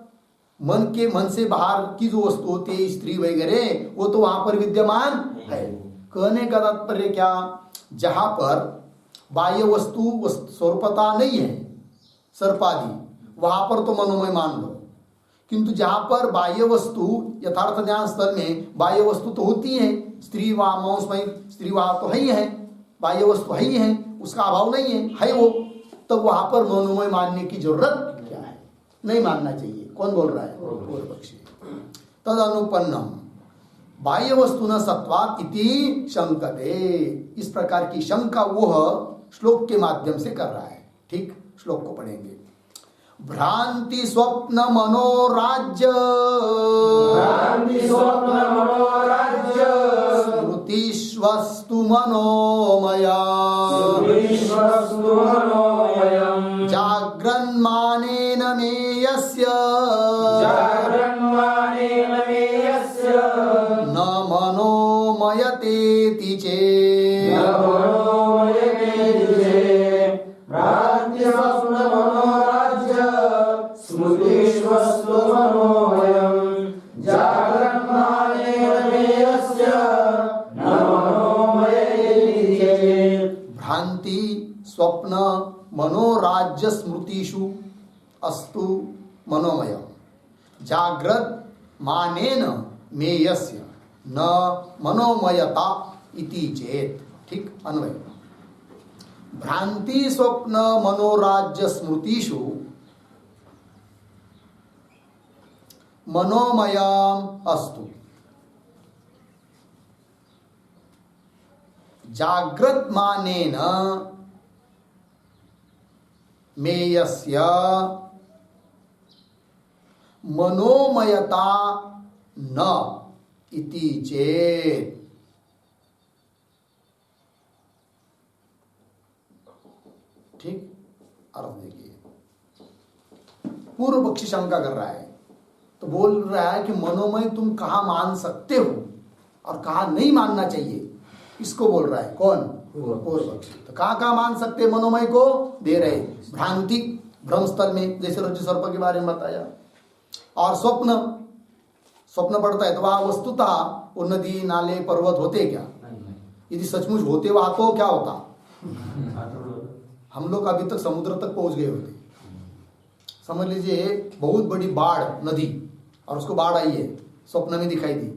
मन से बाहर की जो वस्तु होती है स्त्री वगैरह, वो तो वहां पर विद्यमान है। कहने का तात्पर्य क्या? जहां पर बाह्य वस्तु स्वरूपता नहीं है सर्पादि, वहां पर तो मनोमय मान लो, किंतु जहां पर बाह्य वस्तु यथार्थ ज्ञान स्थल में बाह्य वस्तु तो होती है, स्त्री वहां मांसमय स्त्री वहां तो है ही है, बाह्य वस्तु है ही है, उसका अभाव नहीं है वो, तब वहां पर मनोमय मानने की जरूरत क्या है? नहीं मानना चाहिए। कौन बोल रहा है? पूर्व पक्षी। तद अनुपन्नम बाह्य वस्तु न सत्वात् इति शंकते, इस प्रकार की शंका वह श्लोक के माध्यम से कर रहा है। ठीक, श्लोक को पढ़ेंगे। भ्रांति स्वप्न मनोराज्य, भ्रांति स्वप्न मनोराज्य, स्मृतिष्वस्तु मनोमया, स्मृतिष्वस्तु मनोमयम्, जाग्रन्मानेन मे यस्य, जाग्रन्मानेन मे यस्य, न मनोमयतेति चेत्, न मनोमयतेति चेत्, भ्रांति स्वप्न मनोराज्य, स्मृतिष्वस्तु मनोमयम्, जाग्रन्मानेन मे यस्य, न मनोमयतेति चेत्। भ्रांति अस्तु मनोमय जाग्रत मानेन मेयस्य न मनोमयता इति चेत। ठीक अन्वय। भ्रांति स्वप्न मनोराज्य स्मृतिषु मनोमयम अस्तु जाग्रत मानेन मेयस्य मनोमयता न इति चेत। ठीक अर्थ देखिए, पूर्व पक्षी शंका कर रहा है तो बोल रहा है कि मनोमय तुम कहाँ मान सकते हो और कहाँ नहीं मानना चाहिए, इसको बोल रहा है कौन? पूर्व पक्षी। तो कहाँ मान सकते हैं मनोमय को? दे रहे भ्रांति भ्रमस्थल में, जैसे रज्जु सर्प के बारे में बताया। और स्वप्न, स्वप्न पड़ता है तो वहां वस्तुतः वो नदी नाले पर्वत होते क्या? यदि सचमुच होते वहां तो क्या होता? हम लोग अभी तक समुद्र तक पहुंच गए होते। समझ लीजिए बहुत बड़ी बाढ़ नदी और उसको बाढ़ आई है, स्वप्न में दिखाई दी,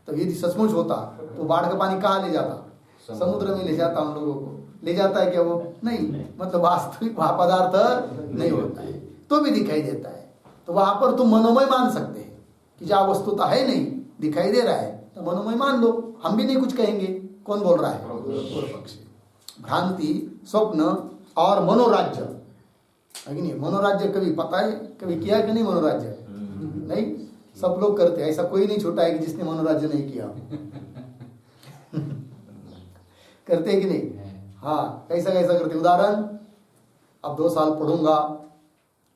तो यदि सचमुच होता तो बाढ़ का पानी कहाँ ले जाता? समुद्र में ले जाता। हम लोगों को ले जाता है क्या? वो नहीं, मतलब वास्तविक वहां पदार्थ नहीं होता है तो भी दिखाई देता है। तो वहां पर तुम मनोमय मान सकते हैं कि जहाँ वस्तुता है नहीं, दिखाई दे रहा है तो मनोमय मान लो, हम भी नहीं कुछ कहेंगे। कौन बोल रहा है? पूर्व पक्षी। भ्रांति स्वप्न और मनोराज्य है कि नहीं? मनोराज्य कभी पता है, कभी किया कि नहीं? मनोराज्य नहीं, सब लोग करते हैं, ऐसा कोई नहीं छूटा है कि जिसने मनोराज्य नहीं किया। करते हैं कि नहीं? हाँ, कैसा कैसा करते? उदाहरण, अब 2 साल पढ़ूंगा,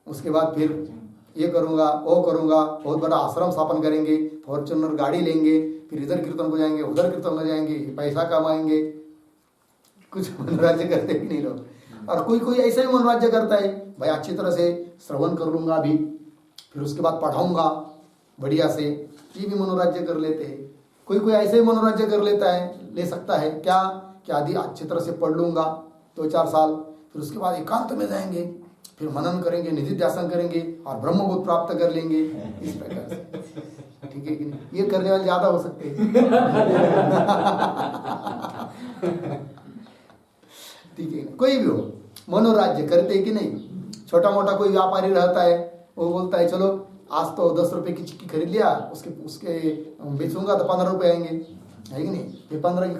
उसके बाद फिर ये करूंगा वो करूंगा, बहुत बड़ा आश्रम स्थापन करेंगे, फॉर्च्यूनर गाड़ी लेंगे, फिर इधर कीर्तन को जाएंगे उधर कीर्तन को जाएंगे, पैसा कमाएंगे। कुछ मनोराज्य करते कि नहीं लोग? और कोई कोई ऐसा ही मनोराज्य करता है, भाई अच्छी तरह से श्रवण कर लूंगा अभी, फिर उसके बाद पढ़ाऊंगा बढ़िया से, ये भी मनोराज्य कर लेते हैं। कोई कोई ऐसे ही मनोराज्य कर लेता है, ले सकता है क्या? कि आदि अच्छी तरह से पढ़ लूंगा 2-4 साल, फिर उसके बाद एकांत में जाएंगे, फिर मनन करेंगे, निधिध्यासन करेंगे और ब्रह्मबोध प्राप्त कर लेंगे, इस प्रकार से। ठीक है कि नहीं? ये करने वाले ज्यादा हो सकते हैं। ठीक है, कोई भी हो मनोराज्य करते कि नहीं? छोटा मोटा कोई व्यापारी रहता है, वो बोलता है चलो आज तो 10 रुपए की चिक्की खरीद लिया, उसके बेचूंगा तो 15 रुपए आएंगे, है कि नहीं? फिर 15 की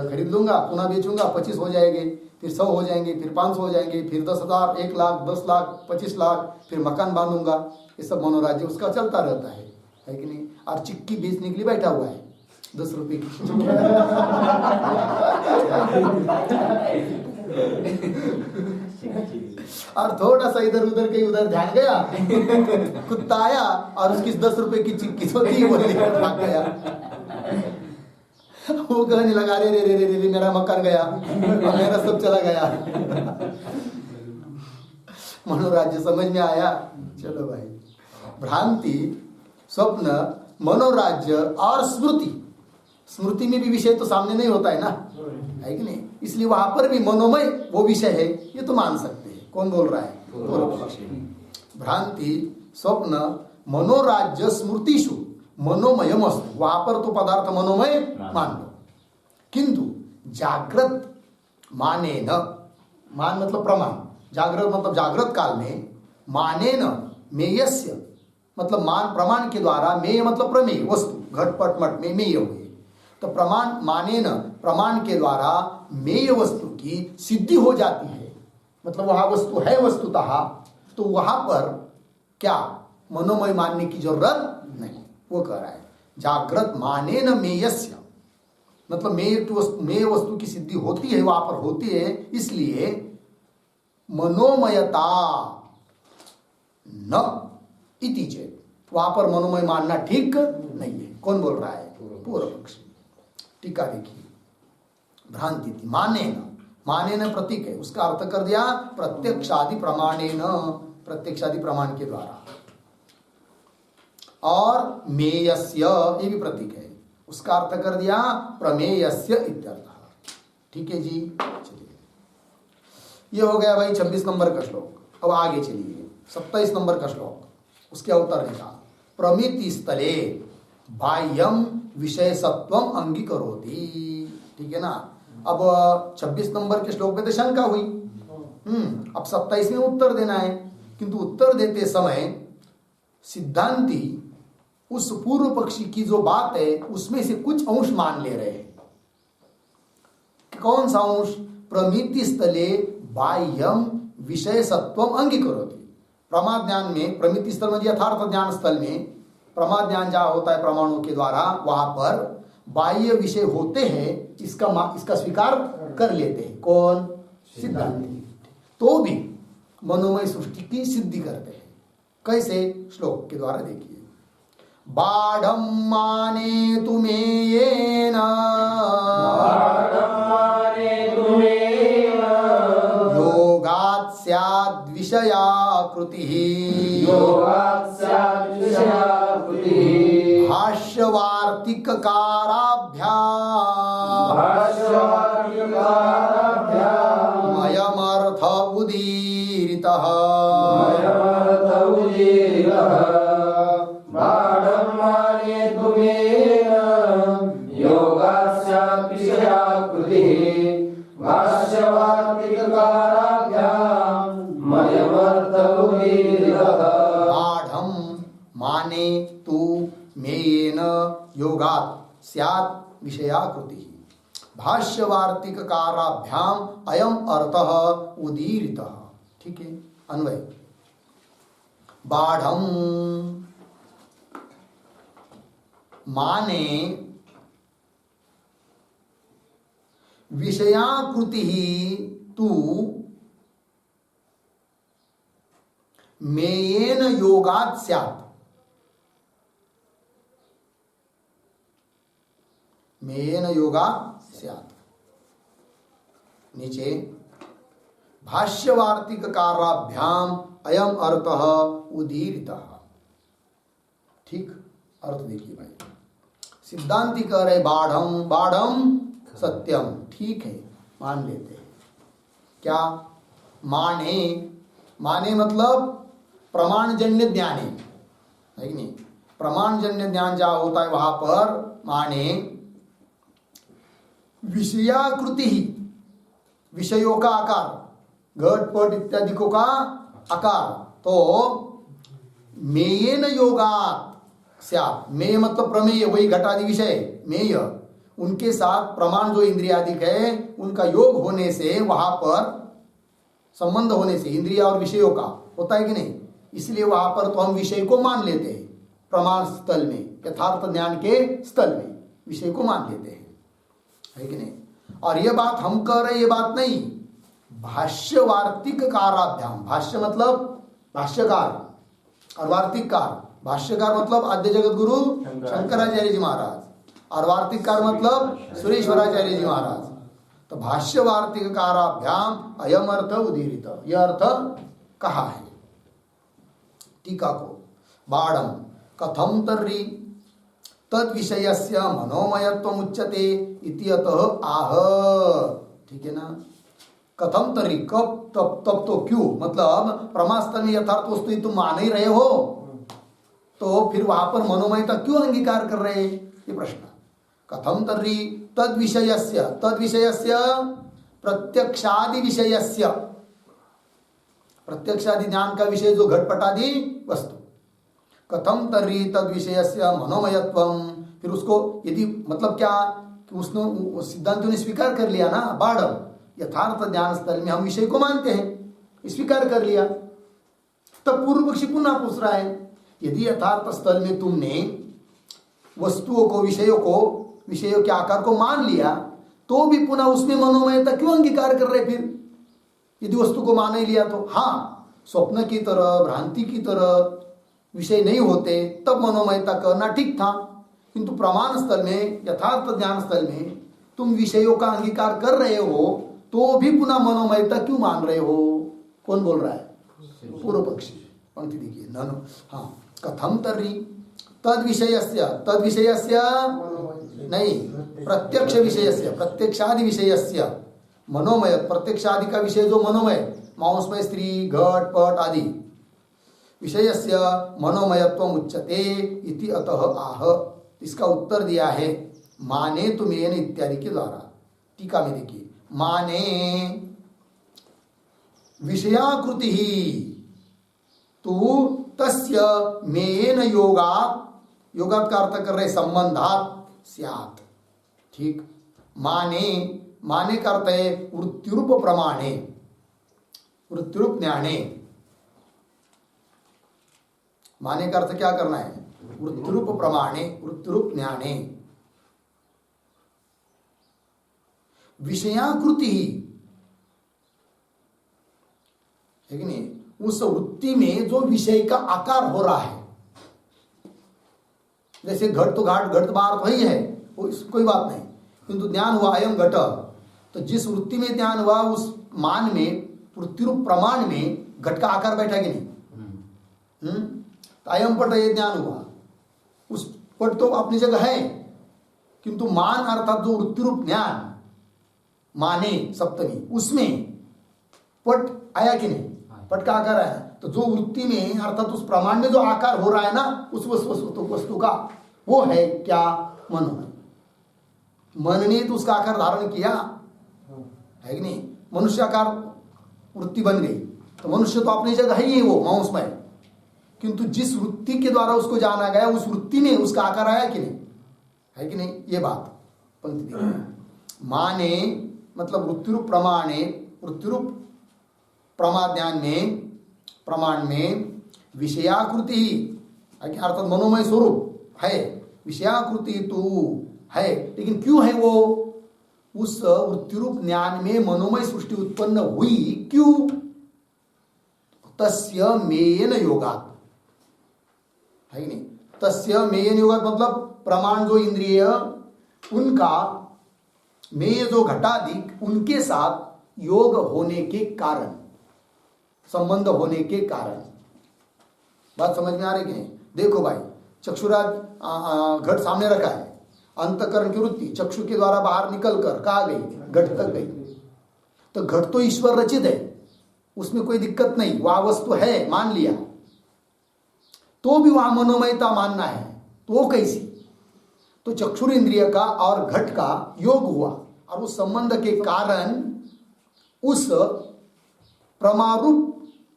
खरीद लूंगा, पुनः बेचूंगा 25 हो जाएंगे, फिर 100 हो जाएंगे, फिर 500 हो जाएंगे, फिर 10,000, 1 लाख, 10 लाख, 25 लाख, फिर मकान बांधूंगा। ये सब मनोराज्य उसका चलता रहता है कि नहीं? और चिक्की बेचने के लिए बैठा हुआ है 10 रुपए की। और थोड़ा सा इधर उधर कहीं उधर ध्यान गया, कुत्ता आया और उसकी 10 रुपए की चिक्की तो दी, वो लेकर भाग गया। वो कहने लगा रे रे रे रे रे, मेरा मकान गया और मेरा सब चला गया। मनोराज्य समझ में आया? चलो भाई, भ्रांति स्वप्न मनोराज्य और स्मृति, स्मृति में भी विषय तो सामने नहीं होता है ना, है कि नहीं? इसलिए वहां पर भी मनोमय वो विषय है, ये तो मान सकते हैं। कौन बोल रहा है? पूर्व पक्षी। भ्रांति स्वप्न मनोराज्य स्मृतिषु मनोमय मस्त, वहां पर तो पदार्थ मनोमय मान लो, किंतु जागृत माने न, मान मतलब प्रमाण, जागृत मतलब जागृत काल में, माने न मेयस्य मतलब मान प्रमाण के द्वारा, मेय मतलब प्रमेय वस्तु, घटपट मट में मेय हुए, तो प्रमाण माने न प्रमाण के द्वारा मेय वस्तु की सिद्धि हो जाती है। मतलब वहां वस्तु है वस्तुतः, तो वहां पर क्या मनोमय मानने की जरूरत नहीं। वो कह रहा है जागृत माने न मेयस्य, मतलब मेय वस्तु की सिद्धि होती है, वहां पर होती है, इसलिए मनोमयता न इति चेत, वहां पर मनोमय मानना ठीक नहीं है। कौन बोल रहा है? पूर्व पक्षी। टीका देखिए, भ्रांति थी माने न प्रतीक है, उसका अर्थ कर दिया प्रत्यक्षादि प्रमाणे न, प्रत्यक्षादि प्रमाण के द्वारा, और मेयस्य ये भी प्रतीक है, उसका अर्थ कर दिया प्रमेयस्य इत्यर्थ। ठीक है जी, चलिए ये हो गया भाई 26 नंबर का श्लोक। अब आगे चलिए, 27 नंबर का श्लोक, उसके अवतरणिका। प्रमिति स्थले बाह्यम विषय सत्वम अंगीकरोति। ठीक है ना। अब 26 नंबर के श्लोक में तो शंका हुई, अब 27 में उत्तर देना है, किंतु उत्तर देते समय सिद्धांती उस पूर्व पक्षी की जो बात है उसमें से कुछ अंश मान ले रहे हैं। कौन सा अंश? प्रमिति स्थले बाह्यम विषय सत्वम अंगीकरोति। प्रमा ज्ञान में, प्रमिति स्थल में यथार्थ ज्ञान स्थल में प्रमा ज्ञान जहां होता है प्रमाणों के द्वारा, वहां पर बाह्य विषय होते हैं, इसका स्वीकार कर लेते हैं। कौन? सिद्धांती। तो भी मनोमय सृष्टि की सिद्धि करते हैं। कैसे? श्लोक के द्वारा देखिए। बाढ़म माने तुमेयेन योगात् स्याद् विषयाकृतिः भाष्यवार्तिककाराभ्याम् अयमर्थ उदीरितः। बाढ़म माने तु मेन योगात् स्यात् विषयाकृति भाष्यवार्तिककाराभ्याम अयम अर्थः उदीरितः। ठीक है। अन्वय। बाढ़म माने विषयाकृति तु मेयेन योगात् स्यात्। मेयेन योगात् स्यात्। नीचे भाष्यवार्तिककाराभ्याम अयम अर्थः उदीरितः। ठीक, अर्थ देखिए भाई। सिद्धांति कह रहे बाढ़म बाढ़म सत्यम, ठीक है, मान लेते हैं। क्या? माने, माने मतलब प्रमाणजन्य ज्ञान है कि नहीं? प्रमाणजन्य ज्ञान जहां होता है वहां पर माने विषयाकृति ही, विषयों का आकार, घट पट इत्यादि को का आकार। तो मेयेन योगात् स्यात्। मेय मतलब प्रमेय, वही घटादि विषय मेय, उनके साथ प्रमाण जो इंद्रियादिक है उनका योग होने से, वहां पर संबंध होने से इंद्रिया और विषयों का होता है कि नहीं? इसलिए वहां पर तो हम विषय को मान लेते हैं। प्रमाण स्थल में, यथार्थ ज्ञान के स्थल में विषय को मान लेते हैं, है कि नहीं? और ये बात हम कह रहे, ये बात नहीं, भाष्य वार्तिक काराभ्याम। भाष्य मतलब भाष्यकार और वार्तिककार। भाष्यकार मतलब आद्य जगत गुरु शंकराचार्य जी महाराज, और वार्तिककार मतलब सुरेश्वराचार्य जी महाराज। तो भाष्य वार्तिक काराभ्याम अयम अर्थ उदीरित, यह अर्थ कहा है। टीका को बाढ़म कथम तर्हि तद विषयस्य मनोमयत्वम उच्यते इति अतः आह। ठीक है ना? कथम तर्हि, कब, तब, तब तो क्यों, मतलब प्रमास्थ में यथार्थ वस्तु तुम मान ही रहे हो, तो फिर वहां पर मनोमयता क्यों अंगीकार कर रहे? ये प्रश्न। कथम तर्हि तद विषयस्य, तद विषयस्य प्रत्यक्षादि विषयस्य, प्रत्यक्षादि ज्ञान का विषय जो घटपटादि वस्तु। कथम तर्हि तद विषयस्य मनोमयत्वम, फिर उसको यदि मतलब क्या कि उसने सिद्धांतों ने स्वीकार कर लिया ना, बाढ़ यथार्थ ज्ञान स्थल में हम विषय को मानते हैं, स्वीकार कर लिया। तब पूर्व पक्षी पुनः पूछ रहा है, यदि यथार्थ स्थल में तुमने वस्तुओं को, विषयों के आकार को मान लिया, तो भी पुनः उसमें मनोमयता क्यों अंगीकार कर रहे? फिर यदि वस्तु को मान ही लिया तो, हाँ, स्वप्न की तरह, भ्रांति की तरह विषय नहीं होते तब मनोमयता करना ठीक था, किंतु प्रमाण स्थल में, यथार्थ ज्ञान स्थल में तुम विषयों का अंगीकार कर रहे हो, तो भी पुनः मनोमयता क्यों मान रहे हो? कौन बोल रहा है? पूर्व पक्षी। पंक्ति देखिए, ननु, हाँ, कथम तर्हि तद विषयस्य, तद विषयस्य नहीं, प्रत्यक्ष विषयस्य, प्रत्यक्षादि विषयस्य मनोमय, प्रत्यक्षादि का विषय जो मनोमय, मांसमय, स्त्री, घट पट आदि, विषयस्य मनोमयत्वम उच्यते इति अतः आह। इसका उत्तर दिया है माने तो मेन इत्यादि के द्वारा। टीका में देखिए, माने विषयाकृति ही तो तस्य मेन योगात, योगात का अर्थ कर रहे संबंधात स्यात्। ठीक, माने, माने का अर्थ है वृत्तिरूप प्रमाणे, वृत्तिरूप ज्ञाने। माने का अर्थ क्या करना है? वृत्तिरूप प्रमाणे, वृत्तिरूप ज्ञाने। विषयाकृति ही है कि नहीं, उस वृत्ति में जो विषय का आकार हो रहा है, जैसे घट तो घाट, घट बाहर तो ही है, वो कोई बात नहीं, किंतु ज्ञान हुआ अयम घट, तो जिस वृत्ति में ज्ञान हुआ उस मान में, वृत्तिरूप प्रमाण में घट का आकार बैठा कि नहीं? तो अयम पट ये ज्ञान हुआ, उस पट तो अपनी जगह है, किंतु मान अर्थात जो वृत्तिरूप ज्ञान माने सप्तमी, उसमें पट आया कि नहीं? पट का आकार आया। तो जो वृत्ति में अर्थात उस प्रमाण में जो आकार हो रहा है ना उस वस्तु का, वो है क्या? मनोमय। मन ने तो उसका आकार धारण किया है कि नहीं? मनुष्याकार वृत्ति बन गई, तो मनुष्य तो अपनी जगह ही है वो मांसमय, किंतु जिस वृत्ति के द्वारा उसको जाना गया उस वृत्ति में उसका आकार आया कि नहीं? है कि नहीं? ये बात पंक्ति देखिए, माने मतलब वृत्तिरूप प्रमाणे, वृत्तिरूप प्रमाज्ञान में, प्रमाण में विषयाकृति अर्थात मनोमय स्वरूप है, विषयाकृति तो है, लेकिन क्यों है वो? उस वृत्तिरूप ज्ञान में मनोमय सृष्टि उत्पन्न हुई, क्यों? तस्य मेयन योगात्, है कि नहीं? तस्य मेयन योगात् मतलब प्रमाण जो इंद्रिय उनका मेय जो घटाधिक उनके साथ योग होने के कारण, संबंध होने के कारण। बात समझ में आ रही कि नहीं? देखो भाई, चक्षुराज घट सामने रखा है, अंतकरण की वृत्ति चक्षु के द्वारा बाहर निकल कर कहाँ गई? घट तक गई। तो घट तो ईश्वर रचित है, उसमें कोई दिक्कत नहीं, वह वस्तु है मान लिया, तो भी वहां मनोमयता मानना है, तो वो कैसी? तो चक्षुर इंद्रिय का और घट का योग हुआ और उस संबंध के कारण उस प्रमारूप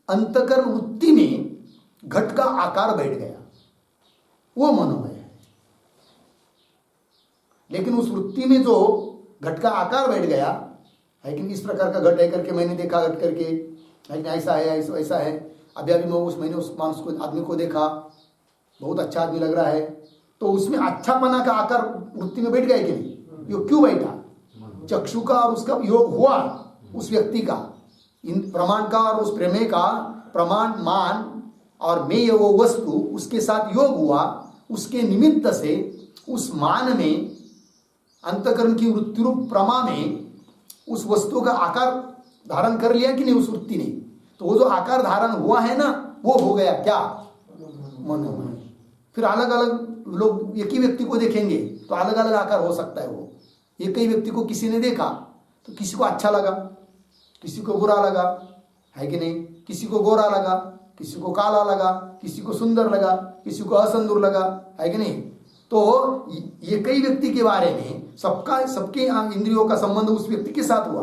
अंतकरण वृत्ति में घट का आकार बैठ गया, वो मनोमय है। लेकिन उस वृत्ति में जो घट का आकार बैठ गया है कि इस प्रकार का घट है करके मैंने देखा, घट करके है कि ऐसा है, ऐसा है। अभी मैं मैंने उस मानस को, आदमी को देखा, बहुत अच्छा आदमी लग रहा है, तो उसमें अच्छापना का आकार वृत्ति में बैठ गया कि नहीं? ये क्यों बैठा? चक्षु का और उसका योग हुआ, उस व्यक्ति का, इन प्रमाण का और उस प्रमेय का, प्रमाण मान और मेय वो वस्तु उसके साथ योग हुआ, उसके निमित्त से उस मान में अंतकरण की वृत्ति रूप प्रमा में उस वस्तु का आकार धारण कर लिया कि नहीं उस वृत्ति ने? तो वो जो आकार धारण हुआ है ना, वो हो गया क्या? मनोमय। फिर अलग अलग लोग एक ही व्यक्ति को देखेंगे तो अलग अलग आकार हो सकता है। वो एक ही व्यक्ति को किसी ने देखा तो किसी को अच्छा लगा, किसी को बुरा लगा, है कि नहीं? किसी को गोरा लगा, किसी को काला लगा, किसी को सुंदर लगा, किसी को असुंदर लगा, है कि नहीं? तो ये कई व्यक्ति के बारे में सबके इंद्रियों का संबंध उस व्यक्ति के साथ हुआ,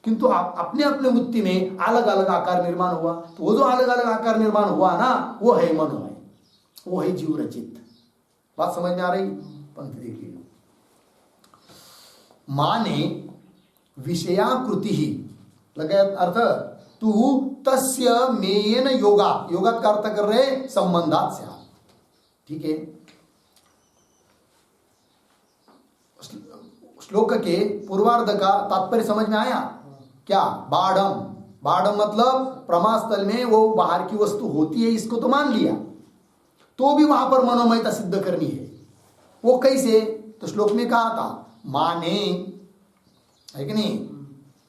किंतु अपने अपने वृत्ति में अलग अलग आकार निर्माण हुआ। तो वो जो अलग अलग आकार निर्माण हुआ ना, वो है मनोमय, वो है जीव रचित। बात समझ में आ रही? पंक्ति देखिए, माने विषयाकृति ही लगा अर्थ, तू तस्य मेयन योगा, योगात का अर्थ कर रहे संबंधात से। ठीक है, श्लोक के पूर्वार्ध का तात्पर्य समझ में आया क्या? बाढ़म, बाढ़म मतलब प्रमास्थल में वो बाहर की वस्तु होती है, इसको तो मान लिया, तो भी वहां पर मनोमयता सिद्ध करनी है। वो कैसे? तो श्लोक में कहा था माने, है कि नहीं?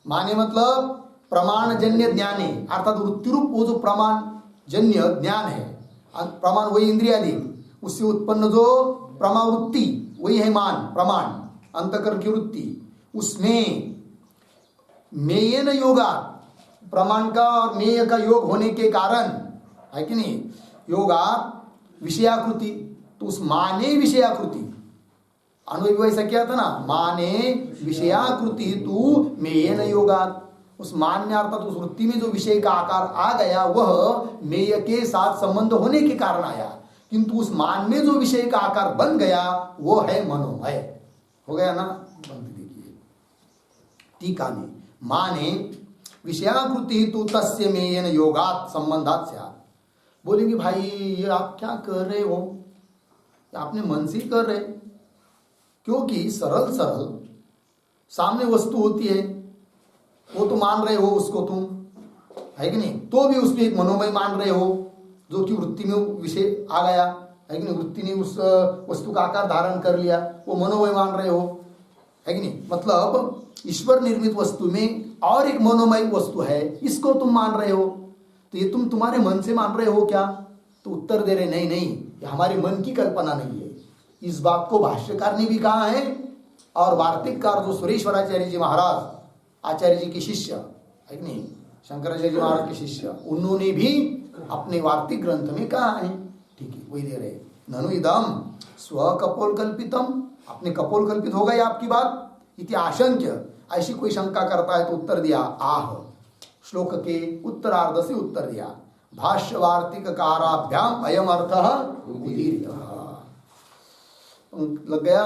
माने मतलब प्रमाण जन्य ज्ञाने, अर्थात वृत्ति रूप वो जो प्रमाण जन्य ज्ञान है, प्रमाण वही इंद्रियादि, उससे उत्पन्न जो प्रमावृत्ति वही है मान, प्रमाण अंतकरण की वृत्ति, उसमें मेयन योगा, प्रमाण का और मेय का योग होने के कारण, है कि नहीं? योगा विषयाकृति, तो उस माने विषयाकृति, अन्वय वैसा क्या था ना, माने विषयाकृति तू मेयन योगात, उस मान्य अर्थात उस वृत्ति में जो विषय का आकार आ गया वह मेय के साथ संबंध होने के कारण आया, किंतु उस मान में जो विषय का आकार बन गया वो है मनोमय। हो गया ना? देखिए टीका में, माने विषयाकृति तो तस्य मेयन योगात संबंधात स्यात्। बोलेंगे भाई ये आप क्या कर रहे हो, आपने मन से कर रहे, क्योंकि सरल सरल सामने वस्तु होती है, वो तो मान रहे हो उसको तुम, है कि नहीं? तो भी उसमें एक मनोमय मान रहे हो जो कि वृत्ति में विषय आ गया, है कि नहीं? वृत्ति ने उस वस्तु का आकार धारण कर लिया, वो मनोमय मान रहे हो, है कि नहीं? मतलब ईश्वर निर्मित वस्तु में और एक मनोमय वस्तु है, इसको तुम मान रहे हो, तो ये तुम तुम्हारे मन से मान रहे हो क्या? तो उत्तर दे रहे नहीं नहीं, ये हमारे मन की कल्पना नहीं है। इस बात को भाष्यकार ने भी कहा है, और वार्तिककार जो सुरेश्वराचार्य जी महाराज, आचार्य जी के शिष्य, है कि नहीं, शंकराचार्य जी महाराज के शिष्य, उन्होंने भी अपने वार्तिक ग्रंथ में कहा है। ठीक है, वही दे रहे, ननु इदम स्वकपोल कल्पितम, अपने कपोल कल्पित हो गई आपकी बात, इति आशंक्य, ऐसी कोई शंका करता है तो उत्तर दिया, आह, श्लोक के उत्तरार्ध से उत्तर दिया, भाष्य वार्तिक काराभ्याम अयम अर्थ उदीरितः। लग गया?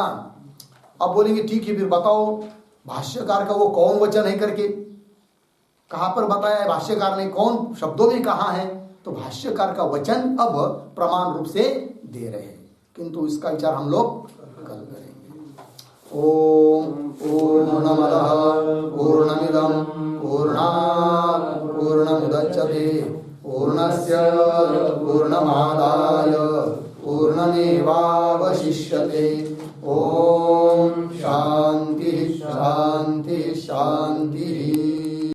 अब बोलेंगे ठीक है, फिर बताओ भाष्यकार का वो कौन वचन है करके, कहां पर बताया है भाष्यकार ने, कौन शब्दों में कहा है? तो भाष्यकार का वचन अब प्रमाण रूप से दे रहे हैं, किंतु इसका विचार हम लोग कल करेंगे। ओम पूर्णमदः पूर्णमिदं पूर्णात् पूर्णमुदच्यते पूर्णस्य पूर्णमादाय पूर्णमेवावशिष्यते। ओम शांति शांति शांति।